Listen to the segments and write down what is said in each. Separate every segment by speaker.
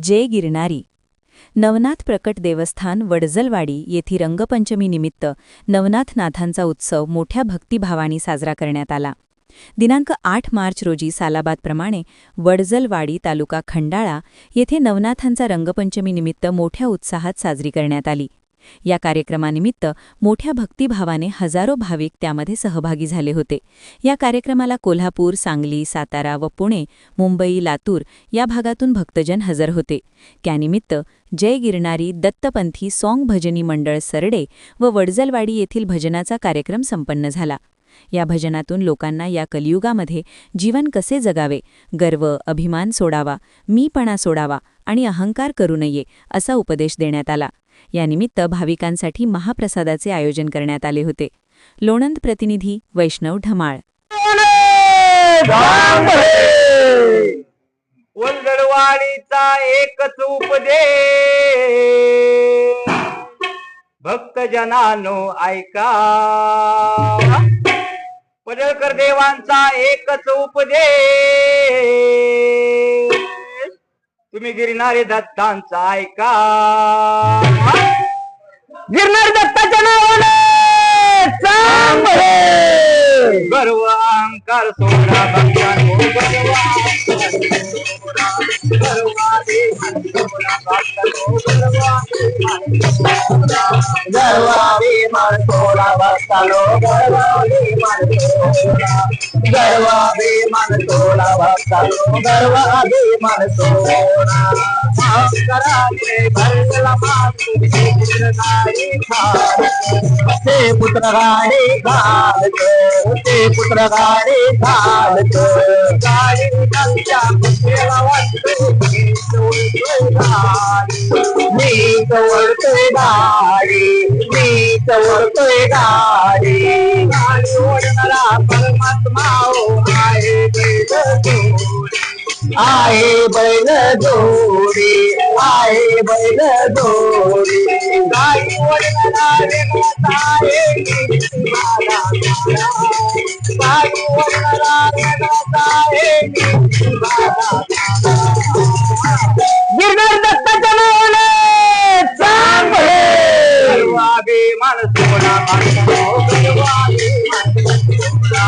Speaker 1: जय गिरणारी. नवनाथ प्रकट देवस्थान वडजलवाडी येथे रंगपंचमीनिमित्त नवनाथनाथांचा उत्सव मोठ्या भक्तिभावाने साजरा करण्यात आला. दिनांक 8 मार्च रोजी सालाबादप्रमाणे वडजलवाडी तालुका खंडाळा येथे नवनाथांचा रंगपंचमीनिमित्त मोठ्या उत्साहात साजरी करण्यात आली. या कार्यक्रमानिमित्त मोठ्या भक्तिभावाने हजारो भाविक त्यामध्ये सहभागी झाले होते. या कार्यक्रमाला कोल्हापूर, सांगली, सातारा व पुणे, मुंबई, लातूर या भागातून भक्तजन हजर होते. त्यानिमित्त जय गिरणारी दत्तपंथी सॉंग भजनी मंडळ सरडे व वडजलवाडी येथील भजनाचा कार्यक्रम संपन्न झाला. या भजनातून लोकांना या कलियुगामध्ये जीवन कसे जगावे, गर्व, अभिमान सोडावा, मीपणा सोडावा आणि अहंकार करू नये असा उपदेश देण्यात आला. यानिमित्त भाविकांसाठी महाप्रसादाचे आयोजन करण्यात आले होते. लोणंद प्रतिनिधी वैष्णव ढमाळ.
Speaker 2: वडजलवाडीचा एकच उपदेश भक्तजनांनो ऐका. पडळकर देवांचा एकच उपदेश तुम्ही गिरणारे दत्तांचा ऐका. गिरणारे दत्ताच्या नावाने गर्व अहंकार सोडा भक्तांनो, गर्वाभिमान सोडा भक्तांनो, गर्वाभिमान सोडा भक्तांनो, गर्वाभिमान सोडा. ते पुत्र गाडी घालत, ते पुत्र गाडी घालत, गाडी त्यांच्या पुत्रेला वाटतो मी चवळतोय गाडी, मी चवळतोय गाडी. गाडी ओढणारा परमात्मा आहे बैल जोडी, आहे बैल जोडी. गाडी ओढणारा रेणाचा आहे गाडी ओढणारा रेणाचा आहे गिरणार दत्ताच्या नावाने चांगले. गर्वाभिमान सोडा भक्तांनो, गर्वाभिमान सोडा,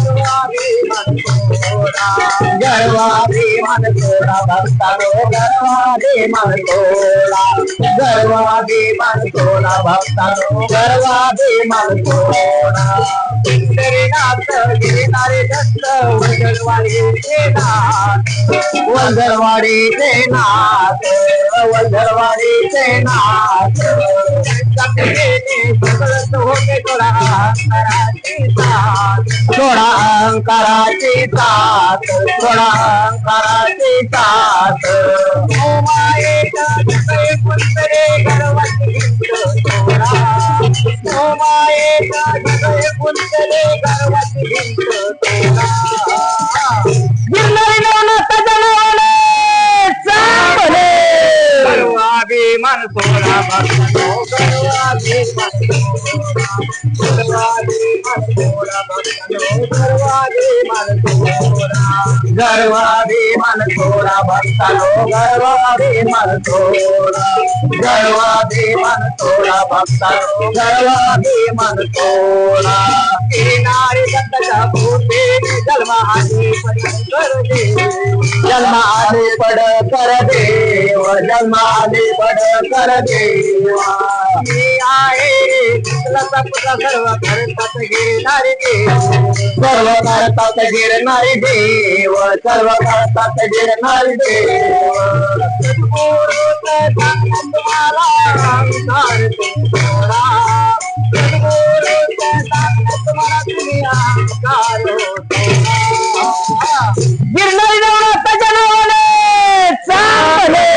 Speaker 2: गर्वाभिमान सोडा, गर्वाभिमान सोडा भक्तांनो, गर्वाभिमान सोडा, गर्वाभिमान सोडा भक्तांनो, गर्वाभिमान सोडा. पंढरीनाथ गिरणारे दत्त वडजलवाडीचे नाथ, वडजलवाडीचे नाथ, वडजलवाडीचे नाथ. होते थोडा अहंकाराची साथ, थोडा अहंकाराची साथ, थोडा अहंकाराची साथ. ओ मायेचा जय पुंतरे गर्वाची भिंत तोडा, ओ मायेचा जय पुंतरे गर्वाची भिंत तोडा. गिरणारी नवनाथाच्या नावाने चांगले. गर्वाभिमान सोडा भक्तांनो, गर्वाभिमान सोडा, गर्वाभिमान सोडा भक्तांनो, गर्वाभिमान सोडा, गर्वाभिमान सोडा भक्तांनो, गर्वाभिमान सोडा, गर्वाभिमान सोडा भक्तांनो, गर्वाभिमान सोडा. गिरणारी दत्ताच्या भूतेने जन्माआधी पडकर देव, जन्माआधी पडकर देव, जन्माआधी पडकर देवा. मी आहे पुत्र सर्व करतात गिरणारी देव, सर्व करतात गिरणारी देव, सर्व करतात गिरणारी देव. तुम्हाला अहंकार सोडा, तुम्हाला तुम्ही अहंकार सोडा. गिरणारी नवनाथाच्या नावाने चांगले.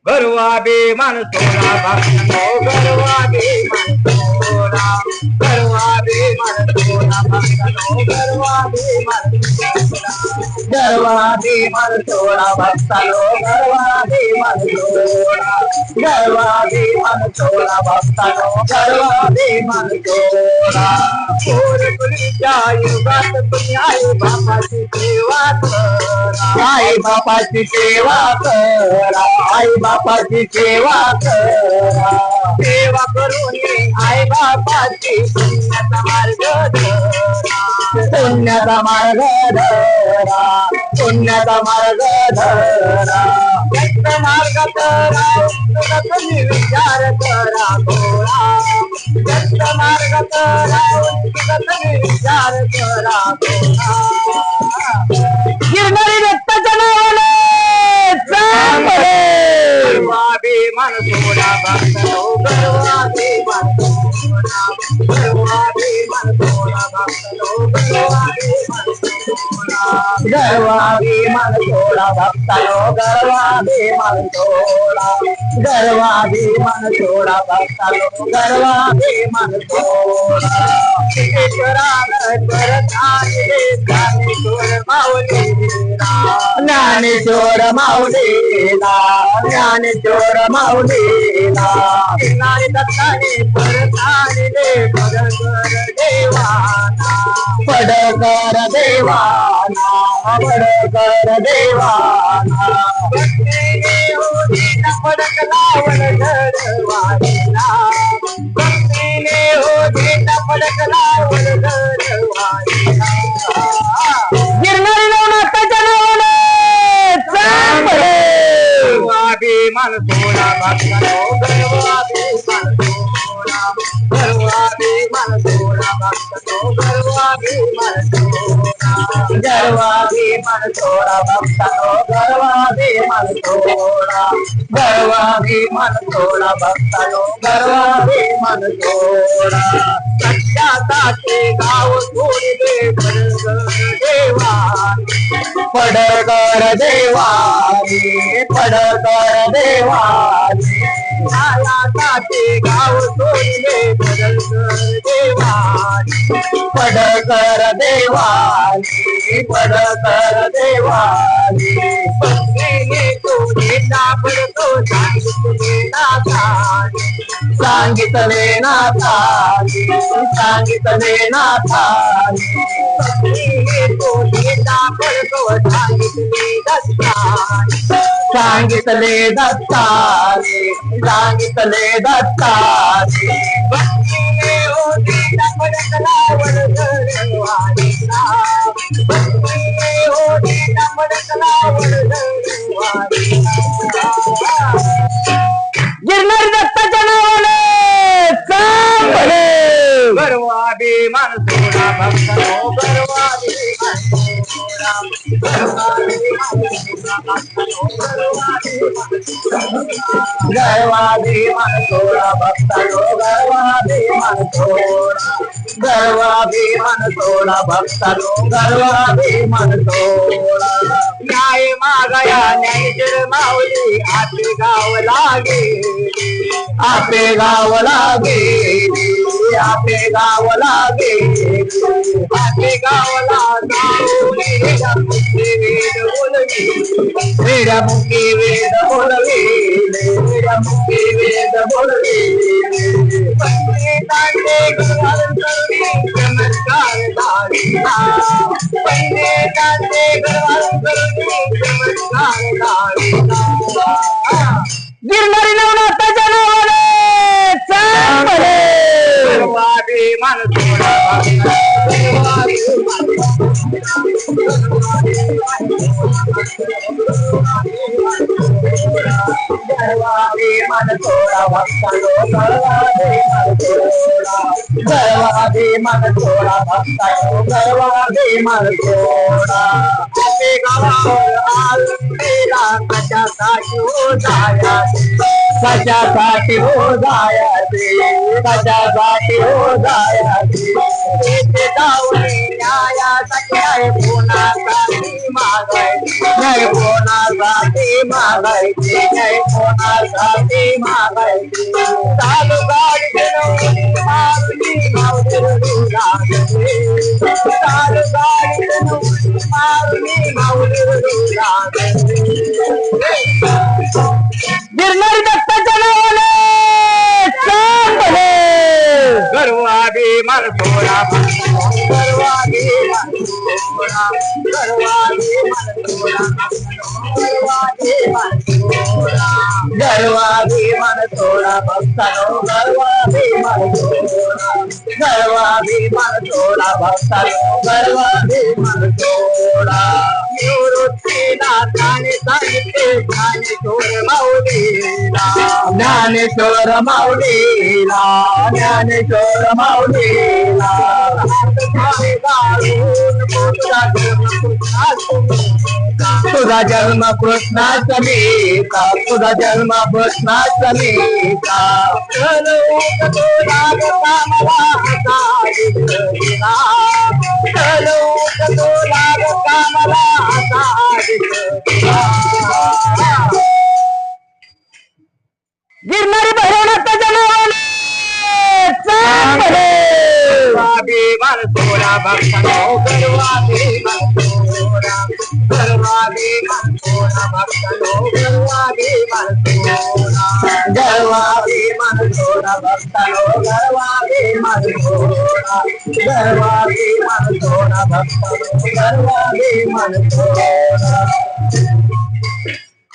Speaker 2: गर्वाभिमान सोडा भक्तांनो, गर्वाभिमान सोडा, गर्वाभिमान सोडा भक्तांनो, गर्वाभिमान सोडा, गर्वाभिमान सोडा भक्तांनो, गर्वाभिमान सोडा, गर्वादी मन सोडा भक्तानो गर्वादी मन सोडा पोरपुरीच्या युगात तुम्ही आई बापाची सेवा करा आई बापाची सेवा करा आई बापाची सेवा करा सेवा करून आई बापाची पुण्याचा मार्ग धरा पुण्याचा मार्ग धरा पुण्याचा मार्ग धरा भक्त मार्गात राहून तुम्ही विचार करा थोडा भक्त मार्गात राहून तुम्ही विचार करा थोडा गिरणारी दत्ताच्या नावाने गर्वाभिमान सोडा भक्तो गर्वाभिमान सोडा गर्वाभिमान सोडा भक्तो गर्वाभिमान सोडा गर्वाभिमान सोडा भक्तानो गर्वाभिमान सोडा गर्वाभिमान सोडा भक्तानो गर्वाभिमान सोडा ईश्वरानं करत आहे ज्ञानेश्वर माऊलीला ज्ञानेश्वर माऊलीला ज्ञानेश्वर माऊलीला गिरणारी दत्ताने परत आणले पडकर देवाना पडकर देवाना पडकर देवाना भक्तीने होतीला पडक लावण घरवाडीला भक्तीने होतीला पडक लावण घरवाडीला गिरणारी नवनाथाच्या नावाने गर्वाभिमान सोडा भक्तानो गर्वाभिमान सोडा गर्वाभिमान सोडा भक्तानो गर्वाभिमान सोडा गर्वाभिमान सोडा भक्तानो गर्वाभिमान सोडा गर्वाभिमान सोडा भक्तानो गर्वाभिमान सोडा सत्याचे गाव सोडले पडकर देवानी पडकर देवानी छायाचे गाव सोडले पडकर देवानी पडकर देवानी पडकर देवानी पत्नीने तो नेता पडतो सांगितले नाथानी सांगितले नाथानी सांगितले नाथानी पत्नीने तो नेता पडतो सांगितले दत्तानी सांगितले दत्तानी सांगितले दत्तानी भक्तीने होतीला पडक लावण घरवाडीला भक्तीने होतीला पडक लावण घरवाडीला गिरणारी दत्ताच्या नावाने गर्वाभिमान सोडा भक्तानो गर्वाभिमान सोडा गर्वाभिमान सोडा भक्तानो गर्वाभिमान सोडा गर्वाभिमान सोडा भक्तानो गर्वाभिमान सोडा न्याय मागया न्याय माऊली आपले गाव लागे आपे गाव लागे आपे गाव लागे आपे गावला वेद बोलवी वेद मुखी वेद बोलवी वेद मुखी वेद बोलवी पंडितांचे चमत्कार दारिला पंडितांचे चमत्कार दारिला गिरणारी नवनाथाच्या नावाने गर्वाभिमान सोडा गर्वाभिमान सोडा भक्तानो गर्वाभिमान सोडा गर्वाभिमान सोडा भक्तानो गर्वाभिमान सोडा आपे गावावर आलेला कशासाठी हो जायाचे कशासाठी हो जायाचे कशासाठी हो जायाचे येथे जाऊन न्यायासाठी आहे कोणासाठी मागायचे नाही कोणासाठी मागायचे नाही कोणासाठी मागायचे चालू गाडी घेऊन मारुती माऊली लागले चालू गाडी घेऊन मारुती माऊली लागले गिरणारी दत्ताच्या मन थोडा गर्वादी मन थोडा गर्वादी मन थोडा गर्वादी मन थोडा गर्वादी मन थोडा भक्तानो गर्वादी मन थोडा गर्वादी मन थोडा भक्तानो गर्वादी मन थोडा निवृत्तीनाथाने सांगितले ज्ञानेश्वर माऊलीला ज्ञानेश्वर माऊलीला ज्ञानेश्वर माऊलीला तुझा जन्म कृष्णाष्टमीचा तुझा जन्म कृष्णाष्टमीचा गिरणारी भैरवनाथ जनावरे मन थोडा भक्तानो गर्वादी मन थोडा गर्वादी मन थोडा भक्तानो गर्वादी मन थोडा गर्वादी मन थोडा भक्तानो गर्वादी मन थोडा गर्वादी मन थोडा भक्तानो गर्वादी मन थोडा